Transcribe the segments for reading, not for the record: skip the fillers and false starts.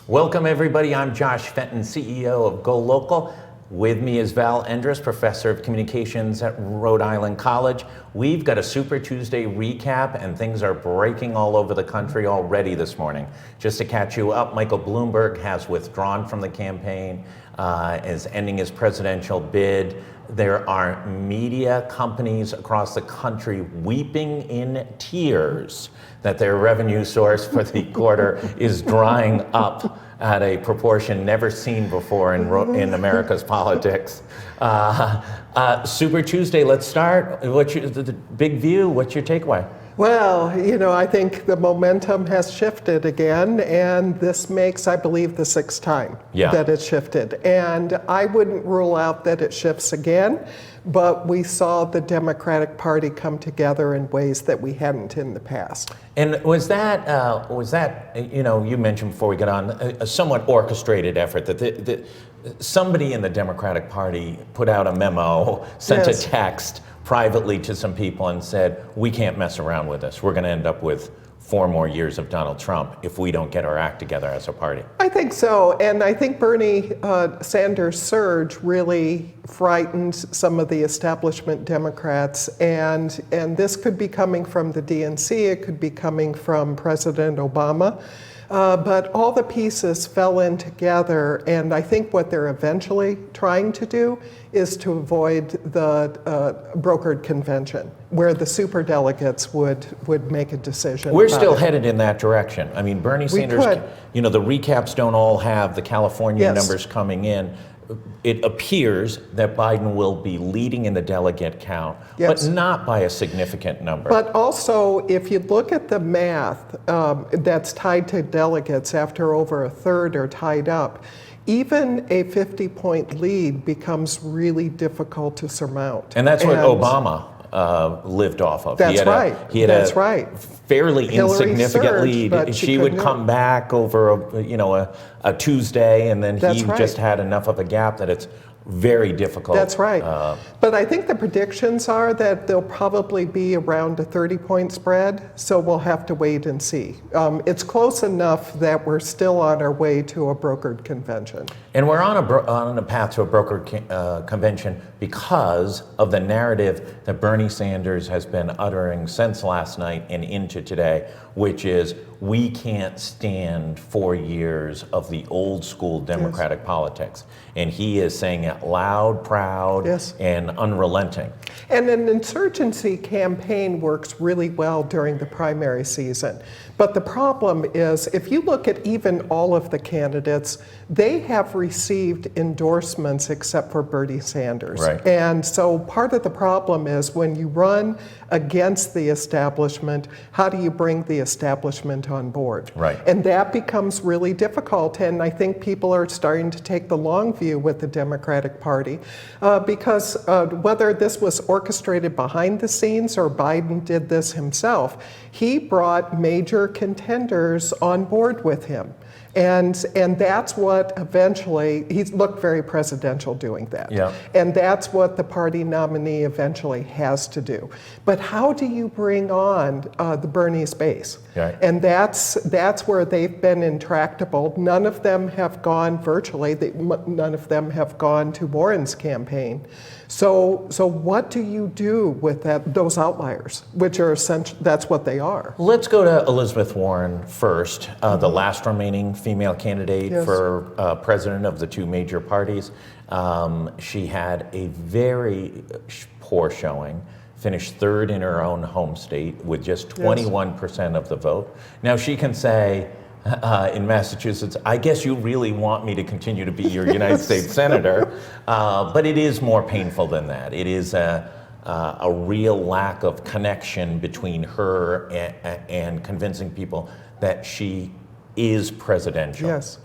Welcome everybody, I'm Josh Fenton, CEO of GoLocal. With me is Val Endress, Professor of Communications at Rhode Island College. We've got a Super Tuesday recap and things are breaking all over the country already this morning. Just to catch you up, Michael Bloomberg has withdrawn from the campaign, is ending his presidential bid. There are media companies across the country weeping in tears that their revenue source for the quarter is drying up at a proportion never seen before in America's politics. Super Tuesday, let's start. What's the big view? What's your takeaway? Well, I think the momentum has shifted again, and this makes, I believe, the sixth time that it's shifted. And I wouldn't rule out that it shifts again, but we saw the Democratic Party come together in ways that we hadn't in the past. And was that you mentioned before we got on, a somewhat orchestrated effort that somebody in the Democratic Party put out a memo, sent a text privately to some people and said, we can't mess around with this. We're going to end up with 4 more years of Donald Trump if we don't get our act together as a party. I think so, and I think Bernie Sanders' surge really frightened some of the establishment Democrats, and this could be coming from the DNC, it could be coming from President Obama. But all the pieces fell in together, and I think what they're eventually trying to do is to avoid the brokered convention, where the superdelegates would make a decision. We're still headed in that direction. I mean, Bernie Sanders, the recaps don't all have the California numbers coming in. It appears that Biden will be leading in the delegate count, but not by a significant number. But also, if you look at the math that's tied to delegates after over a third are tied up, even a 50-point lead becomes really difficult to surmount. And that's what Obama lived off of. That's right. He had a fairly insignificant lead. But she would come back over a Tuesday, and then he just had enough of a gap that it's very difficult. That's right. But I think the predictions are that there'll probably be around a 30-point spread, so we'll have to wait and see. It's close enough that we're still on our way to a brokered convention. And we're on a path to a brokered convention because of the narrative that Bernie Sanders has been uttering since last night and into today, which is we can't stand 4 years of the old school Democratic politics. And he is saying it loud, proud, and unrelenting. And an insurgency campaign works really well during the primary season. But the problem is, if you look at even all of the candidates, they have received endorsements except for Bernie Sanders. Right. And so part of the problem is when you run against the establishment, how do you bring the establishment on board? Right. And that becomes really difficult. And I think people are starting to take the long view with the Democratic Party because whether this was orchestrated behind the scenes or Biden did this himself, he brought major contenders on board with him. And that's what eventually, he looked very presidential doing that. Yeah. And that's what the party nominee eventually has to do. But how do you bring on the Bernie's base? Right. And that's where they've been intractable. None of them have gone virtually. None of them have gone to Warren's campaign. So what do you do with those outliers, which are essentially, that's what they are? Let's go to Elizabeth Warren first, the last remaining female candidate for president of the 2 major parties. She had a very poor showing, finished 3rd in her own home state with just 21% of the vote. Now she can say, in Massachusetts, I guess you really want me to continue to be your United States Senator, but it is more painful than that. It is a real lack of connection between her and convincing people that she is presidential. Yes.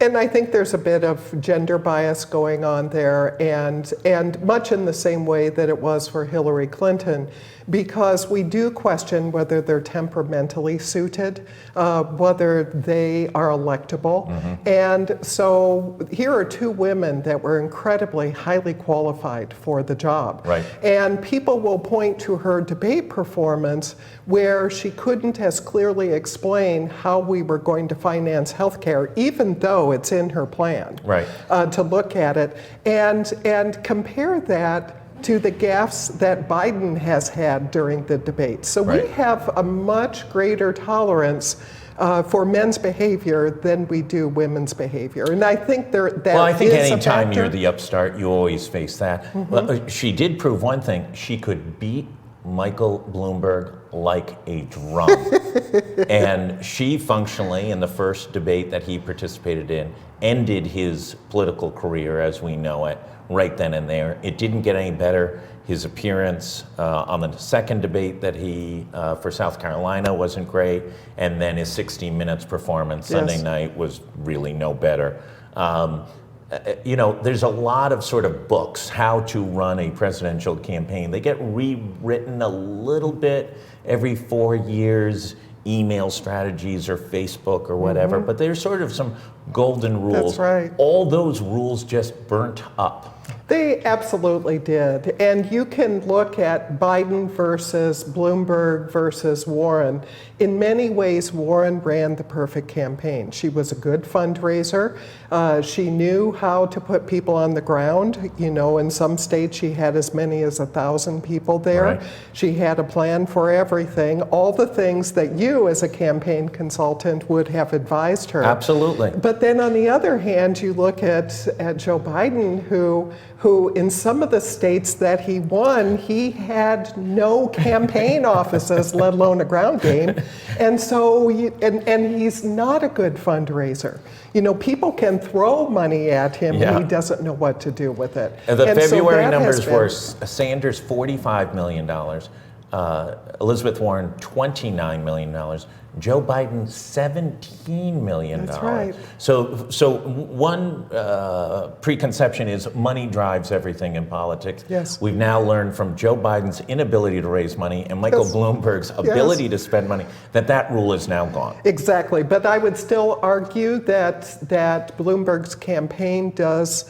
And I think there's a bit of gender bias going on there, and much in the same way that it was for Hillary Clinton, because we do question whether they're temperamentally suited, whether they are electable. And so here are two women that were incredibly highly qualified for the job. Right. And people will point to her debate performance where she couldn't as clearly explain how we were going to finance healthcare, even though it's in her plan, Right. To look at it. And compare that to the gaffes that Biden has had during the debate. So Right. we have a much greater tolerance for men's behavior than we do women's behavior. And I think that Well, I think is a anytime factor. you're the upstart, you always face that. Well, she did prove one thing. She could beat Michael Bloomberg like a drum. And she functionally, in the first debate that he participated in, ended his political career as we know it right then and there. It didn't get any better. His appearance on the second debate that he, for South Carolina, wasn't great. And then his 60 Minutes performance Sunday night was really no better. You know, there's a lot of sort of books, how to run a presidential campaign. They get rewritten a little bit every 4 years, email strategies or Facebook or whatever, but there's sort of some golden rules. That's right. All those rules just burnt up. They absolutely did. And you can look at Biden versus Bloomberg versus Warren. In many ways, Warren ran the perfect campaign. She was a good fundraiser. She knew how to put people on the ground. You know, in some states, she had as many as 1,000 people there. Right. She had a plan for everything, all the things that you as a campaign consultant would have advised her. Absolutely. But then on the other hand, you look at Joe Biden, who in some of the states that he won, he had no campaign offices, let alone a ground game. And so, and he's not a good fundraiser. You know, people can throw money at him, Yeah. and he doesn't know what to do with it. The And so February that has numbers been- were Sanders $45 million, Elizabeth Warren $29 million, Joe Biden $17 million. That's right. So one preconception is money drives everything in politics. Yes. We've now learned from Joe Biden's inability to raise money and Michael Yes. Bloomberg's ability to spend money that rule is now gone. Exactly, but I would still argue that Bloomberg's campaign does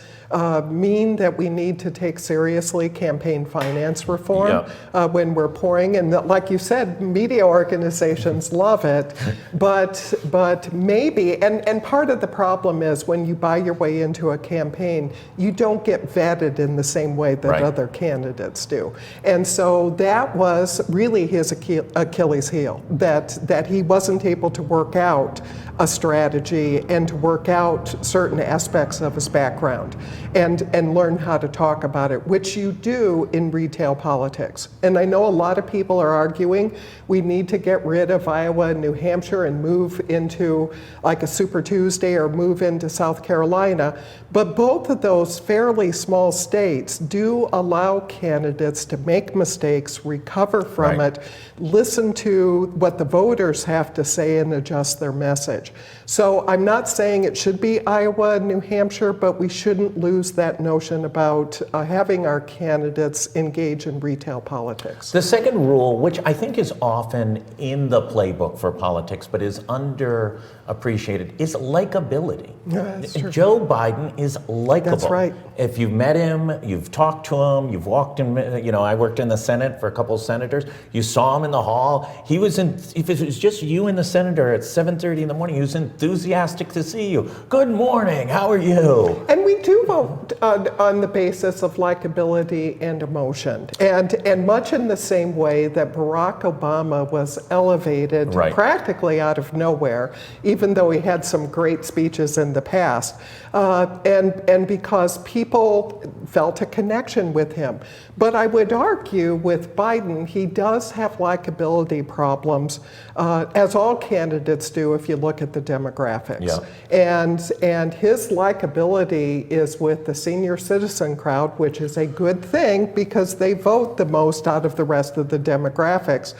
mean that we need to take seriously campaign finance reform when we're pouring. And like you said, media organizations love it, but maybe, and part of the problem is when you buy your way into a campaign, you don't get vetted in the same way that other candidates do. And so that was really his Achilles heel, that he wasn't able to work out a strategy and to work out certain aspects of his background and learn how to talk about it, which you do in retail politics. And I know a lot of people are arguing we need to get rid of Iowa and New Hampshire and move into like a Super Tuesday or move into South Carolina. But both of those fairly small states do allow candidates to make mistakes, recover from it, listen to what the voters have to say and adjust their message. So I'm not saying it should be Iowa and New Hampshire, but we shouldn't lose that notion about having our candidates engage in retail politics. The second rule, which I think is often in the playbook for politics but is underappreciated, is likability. That's true. Joe Biden is likable. That's right. If you've met him, you've talked to him, you've walked in, you know, I worked in the Senate for a couple of senators, you saw him in the hall, he was in, if it was just you and the senator at 7:30 in the morning, he was enthusiastic to see you. Good morning, how are you? And we do vote on the basis of likability and emotion. And much in the same way that Barack Obama was elevated practically out of nowhere, even though he had some great speeches in the past, and because people felt a connection with him. But I would argue with Biden, he does have likability problems, as all candidates do if you look at the demographics. And his likability is with the senior citizen crowd, which is a good thing because they vote the most out of the rest of the demographics.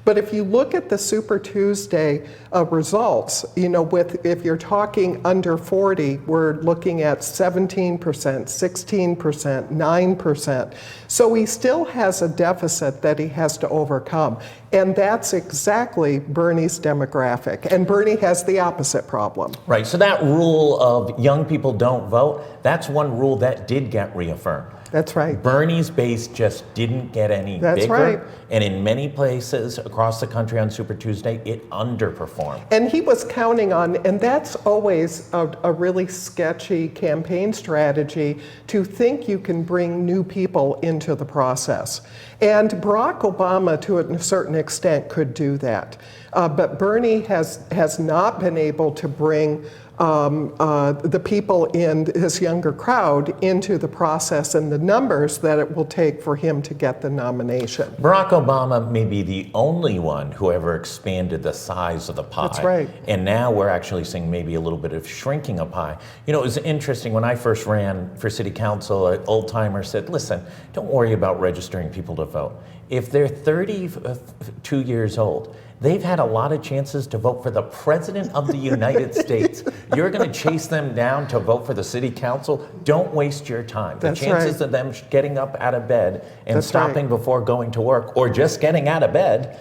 But if you look at the Super Tuesday results, if you're talking under 40, we're looking at 17%, 16%, 9%. So he still has a deficit that he has to overcome. And that's exactly Bernie's demographic. And Bernie has the opposite problem. Right, so that rule of young people don't vote, that's one rule that did get reaffirmed. That's right. Bernie's base just didn't get any bigger. Right. And in many places across the country on Super Tuesday, it underperformed. And he was counting on, and that's always a really sketchy campaign strategy, to think you can bring new people into the process. And Barack Obama, to a certain extent, could do that. But Bernie has not been able to bring the people in his younger crowd into the process and the numbers that it will take for him to get the nomination. Barack Obama may be the only one who ever expanded the size of the pie. That's right. And now we're actually seeing maybe a little bit of shrinking of pie. It was interesting when I first ran for city council, an old timer said, listen, don't worry about registering people to vote. If they're 32 years old, they've had a lot of chances to vote for the President of the United States. You're going to chase them down to vote for the city council? Don't waste your time. That's the chances right. of them getting up out of bed and That's stopping right. before going to work, or just getting out of bed,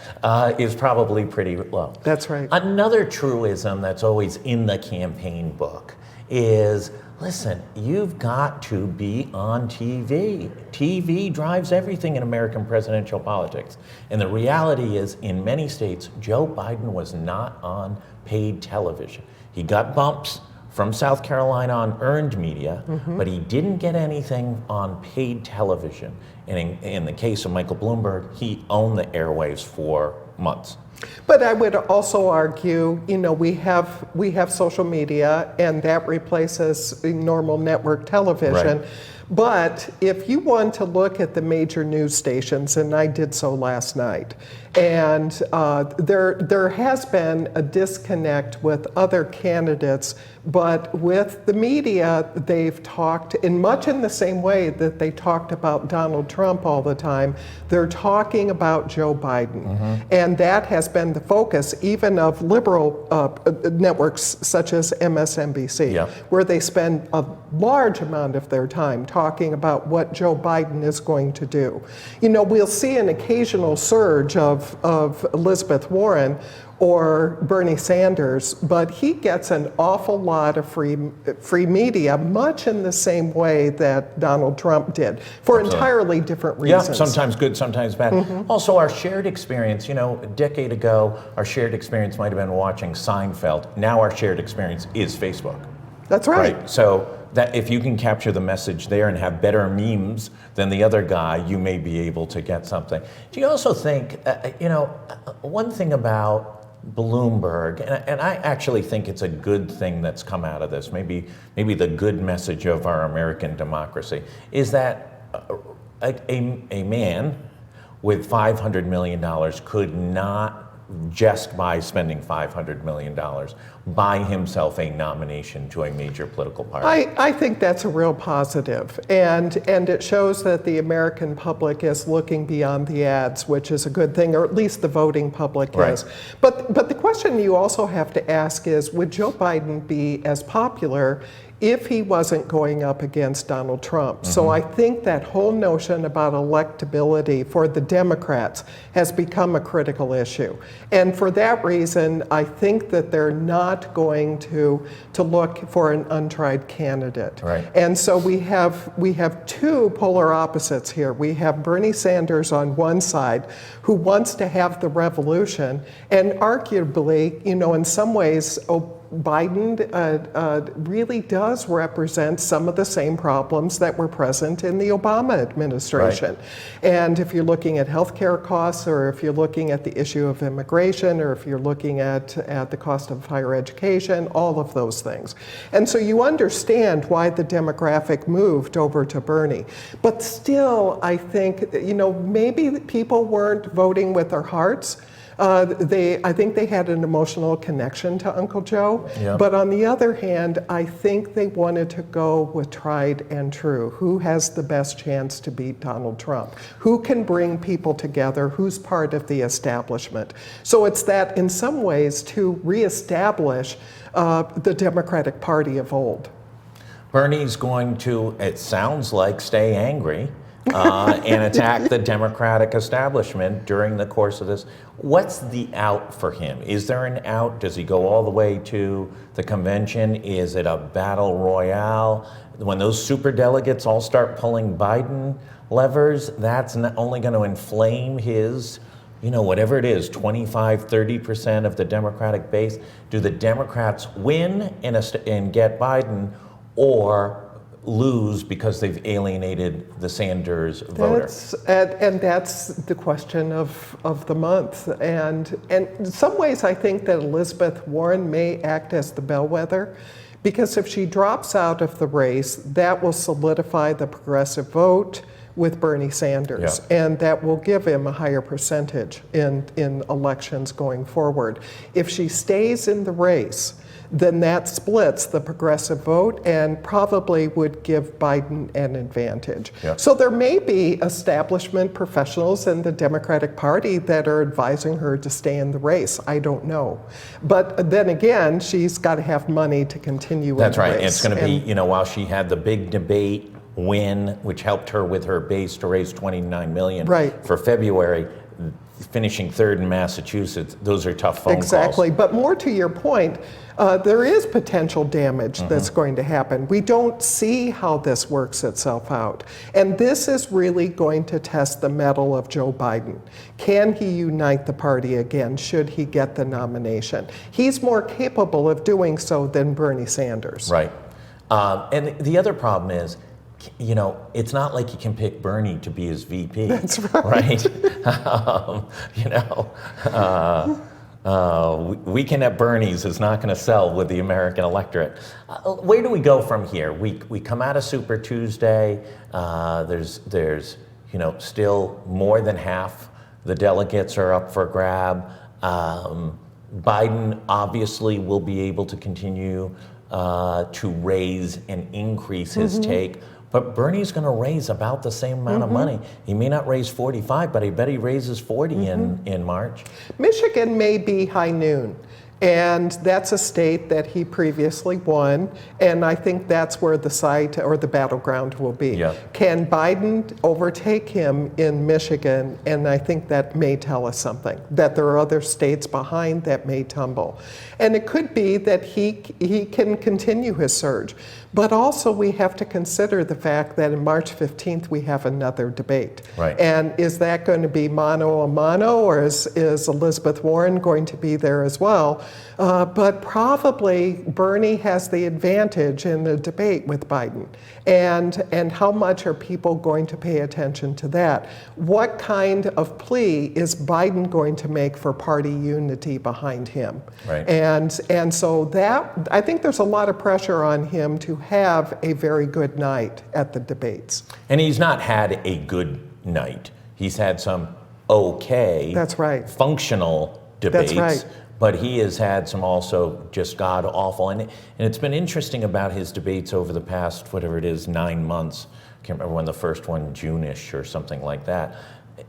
is probably pretty low. That's right. Another truism that's always in the campaign book is, listen, you've got to be on TV. TV drives everything in American presidential politics. And the reality is, in many states, Joe Biden was not on paid television. He got bumps from South Carolina on earned media, but he didn't get anything on paid television. And in the case of Michael Bloomberg, he owned the airwaves for months. But I would also argue, we have social media, and that replaces normal network television. Right. But if you want to look at the major news stations, and I did so last night, and there has been a disconnect with other candidates, but with the media, they've talked in much in the same way that they talked about Donald Trump all the time. They're talking about Joe Biden. And that has been the focus even of liberal networks such as MSNBC, where they spend a large amount of their time talking about what Joe Biden is going to do. We'll see an occasional surge of Elizabeth Warren or Bernie Sanders, but he gets an awful lot of free media, much in the same way that Donald Trump did, for entirely different reasons. Yeah, sometimes good, sometimes bad. Also, our shared experience, a decade ago, our shared experience might have been watching Seinfeld. Now our shared experience is Facebook. That's right. So that if you can capture the message there and have better memes than the other guy, you may be able to get something. Do you also think, one thing about Bloomberg, and I actually think it's a good thing that's come out of this, maybe the good message of our American democracy, is that a man with $500 million could not, just by spending $500 million, buy himself a nomination to a major political party. I think that's a real positive, and it shows that the American public is looking beyond the ads, which is a good thing, or at least the voting public is. But the question you also have to ask is, would Joe Biden be as popular if he wasn't going up against Donald Trump? So I think that whole notion about electability for the Democrats has become a critical issue. And for that reason, I think that they're not going to look for an untried candidate. And so we have two polar opposites here. We have Bernie Sanders on one side, who wants to have the revolution, and arguably, in some ways, Biden really does represent some of the same problems that were present in the Obama administration. And if you're looking at healthcare costs, or if you're looking at the issue of immigration, or if you're looking at the cost of higher education, all of those things. And so you understand why the demographic moved over to Bernie. But still, I think, maybe people weren't voting with their hearts. I think they had an emotional connection to Uncle Joe. Yeah. But on the other hand, I think they wanted to go with tried and true. Who has the best chance to beat Donald Trump? Who can bring people together? Who's part of the establishment? So it's that, in some ways, to reestablish the Democratic Party of old. Bernie's going to, it sounds like, stay angry and attack the Democratic establishment during the course of this. What's the out for him? Is there an out? Does he go all the way to the convention? Is it a battle royale? When those superdelegates all start pulling Biden levers, that's not only going to inflame his, whatever it is, 25, 30% of the Democratic base. Do the Democrats win and get Biden, or lose because they've alienated the Sanders voter? And that's the question of the month. And in some ways, I think that Elizabeth Warren may act as the bellwether, because if she drops out of the race, that will solidify the progressive vote with Bernie Sanders, and that will give him a higher percentage in elections going forward. If she stays in the race, then that splits the progressive vote and probably would give Biden an advantage. Yeah. So there may be establishment professionals in the Democratic Party that are advising her to stay in the race. I don't know. But then again, she's got to have money to continue in the race. That's right. It's going to be, while she had the big debate win, which helped her with her base to raise $29 million for February, finishing third in Massachusetts, those are tough phone calls. Exactly. But more to your point, there is potential damage that's going to happen. We don't see how this works itself out. And this is really going to test the mettle of Joe Biden. Can he unite the party again, should he get the nomination? He's more capable of doing so than Bernie Sanders. Right. And the other problem is, it's not like you can pick Bernie to be his VP. That's right. Weekend at Bernie's is not going to sell with the American electorate. Where do we go from here? We come out of Super Tuesday. There's still more than half the delegates are up for grab. Biden obviously will be able to continue to raise and increase his take. But Bernie's going to raise about the same amount of money. He may not raise 45, but I bet he raises 40 in March. Michigan may be high noon. And that's a state that he previously won, and I think that's where the site or the battleground will be. Yeah. Can Biden overtake him in Michigan? And I think that may tell us something, that there are other states behind that may tumble. And it could be that he can continue his surge. But also we have to consider the fact that in March 15th we have another debate. Right. And is that going to be mano a mano, or is Elizabeth Warren going to be there as well? But probably Bernie has the advantage in the debate with Biden. And how much are people going to pay attention to that? What kind of plea is Biden going to make for party unity behind him? Right. And so that, I think there's a lot of pressure on him to have a very good night at the debates. And he's not had a good night. He's had some okay, That's right. functional debates. That's right. But he has had some also just god awful. And it's been interesting about his debates over the past, whatever it is, 9 months. I can't remember when the first one, June-ish or something like that.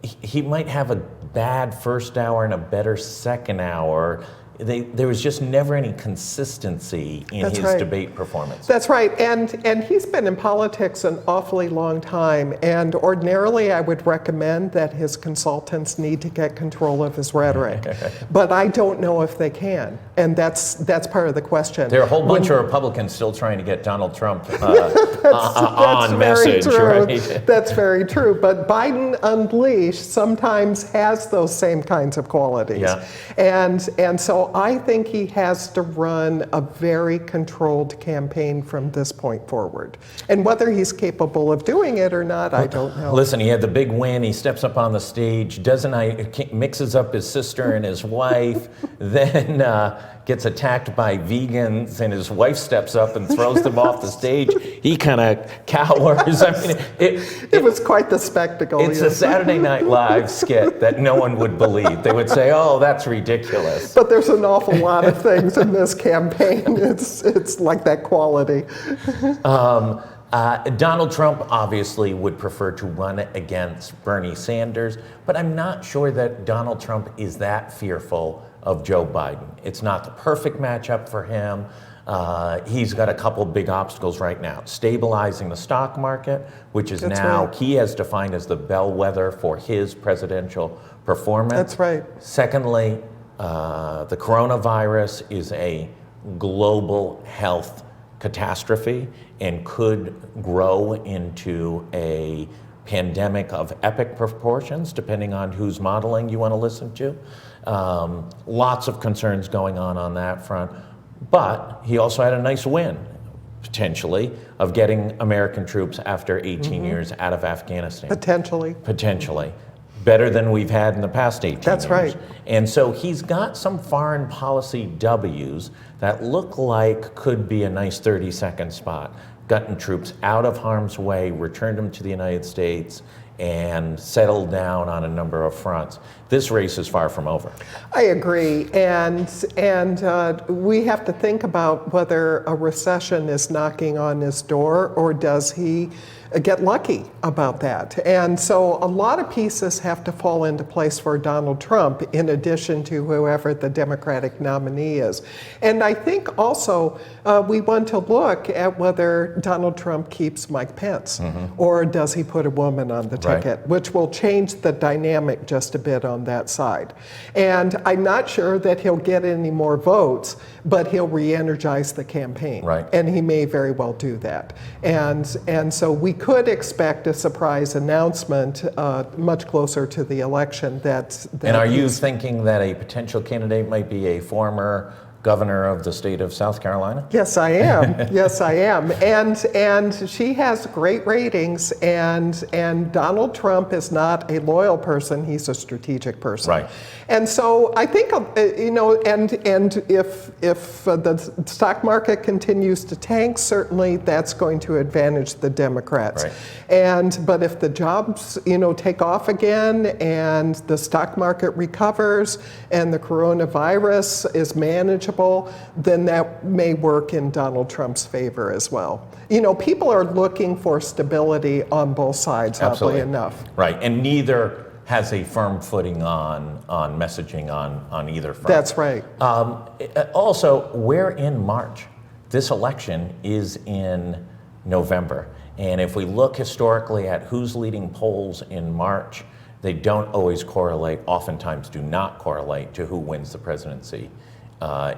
He might have a bad first hour and a better second hour. There was just never any consistency in That's his right. debate performance. That's right, and he's been in politics an awfully long time, and ordinarily I would recommend that his consultants need to get control of his rhetoric, but I don't know if they can, and that's part of the question. There are a whole bunch of Republicans still trying to get Donald Trump that's on message, true. right? That's very true, but Biden Unleashed sometimes has those same kinds of qualities. Yeah. And so I think he has to run a very controlled campaign from this point forward. And whether he's capable of doing it or not, I don't know. Listen, he had the big win. He steps up on the stage, mixes up his sister and his wife, then gets attacked by vegans and his wife steps up and throws them off the stage, he kind of cowers. I mean, it was quite the spectacle. It's a Saturday Night Live skit that no one would believe. They would say, "Oh, that's ridiculous." But there's an awful lot of things in this campaign. It's like that quality. Donald Trump obviously would prefer to run against Bernie Sanders, but I'm not sure that Donald Trump is that fearful of Joe Biden. It's not the perfect matchup for him. He's got a couple big obstacles right now. Stabilizing the stock market, which is he has defined as the bellwether for his presidential performance. That's right. Secondly, the coronavirus is a global health catastrophe and could grow into a pandemic of epic proportions, depending on whose modeling you want to listen to. Lots of concerns going on that front. But he also had a nice win, potentially, of getting American troops after 18 years out of Afghanistan. Potentially. Better than we've had in the past 18 years. That's right. And so he's got some foreign policy W's that look like could be a nice 30-second spot. Gotten troops out of harm's way, returned them to the United States, and settled down on a number of fronts. This race is far from over. I agree, and we have to think about whether a recession is knocking on his door, or does he get lucky about that. And so a lot of pieces have to fall into place for Donald Trump, in addition to whoever the Democratic nominee is. And I think also we want to look at whether Donald Trump keeps Mike Pence, or does he put a woman on the ticket, which will change the dynamic just a bit on that side. And I'm not sure that he'll get any more votes, but he'll re-energize the campaign. And he may very well do that. And so we could expect a surprise announcement much closer to the election. And are you thinking that a potential candidate might be a former governor of the state of South Carolina? Yes, I am. Yes, I am. And she has great ratings, and Donald Trump is not a loyal person, he's a strategic person. And so I think, and if the stock market continues to tank, certainly that's going to advantage the Democrats. But if the jobs, take off again, and the stock market recovers, and the coronavirus is manageable, then that may work in Donald Trump's favor as well. People are looking for stability on both sides, oddly enough. And neither has a firm footing on messaging on either front. That's right. Also, we're in March. This election is in November. And if we look historically at who's leading polls in March, they don't always correlate, oftentimes do not correlate to who wins the presidency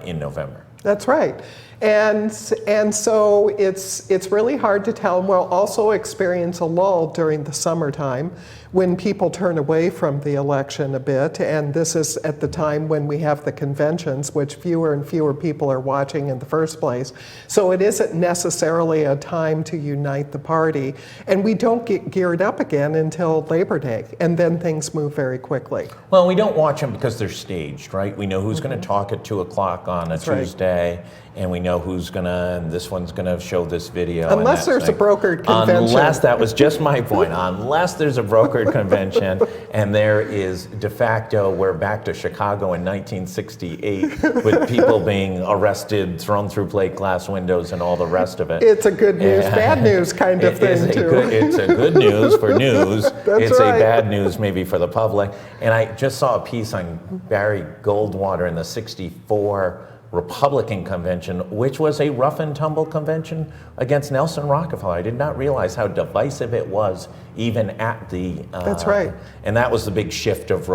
in November. That's right. And so it's really hard to tell. We'll also experience a lull during the summertime when people turn away from the election a bit. And this is at the time when we have the conventions, which fewer and fewer people are watching in the first place. So it isn't necessarily a time to unite the party. And we don't get geared up again until Labor Day. And then things move very quickly. Well, we don't watch them because they're staged, right? We know who's going to talk at 2 o'clock on a Tuesday. And we know who's and this one's gonna show this video. Unless there's a brokered convention. That was just my point. Unless there's a brokered convention, and there is de facto, we're back to Chicago in 1968 with people being arrested, thrown through plate glass windows, and all the rest of it. It's a good news, bad news kind of thing, too. It's a good news for news. It's a bad news maybe for the public. And I just saw a piece on Barry Goldwater in the '64 Republican convention, which was a rough and tumble convention against Nelson Rockefeller. I did not realize how divisive it was, even at the. That's right. And that was the big shift of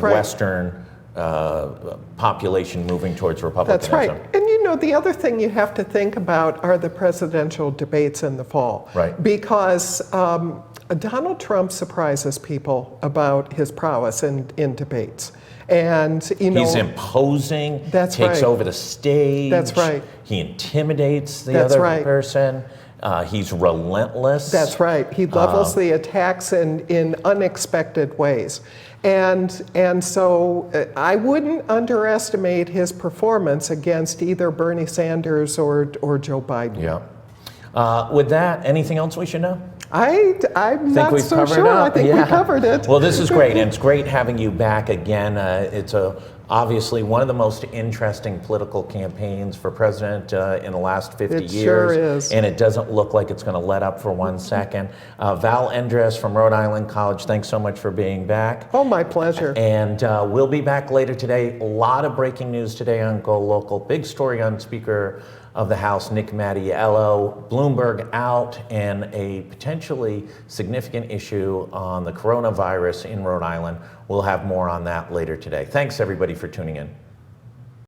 Western population moving towards Republicanism. That's right. And the other thing you have to think about are the presidential debates in the fall. Because Donald Trump surprises people about his prowess in debates. And he's imposing, takes over the stage. That's right. He intimidates the other person. He's relentless. That's right. He levels the attacks in unexpected ways. And so I wouldn't underestimate his performance against either Bernie Sanders or Joe Biden. Yeah. With that, anything else we should know? I'm not we've so covered sure. it up? I think we covered it. Well, this is great, and it's great having you back again. It's obviously one of the most interesting political campaigns for president in the last 50 years. It sure is. And it doesn't look like it's going to let up for 1 second. Val Endress from Rhode Island College, thanks so much for being back. Oh, my pleasure. And we'll be back later today. A lot of breaking news today on GoLocal. Big story on Speaker of the House, Nick Mattiello, Bloomberg out, and a potentially significant issue on the coronavirus in Rhode Island. We'll have more on that later today. Thanks, everybody, for tuning in.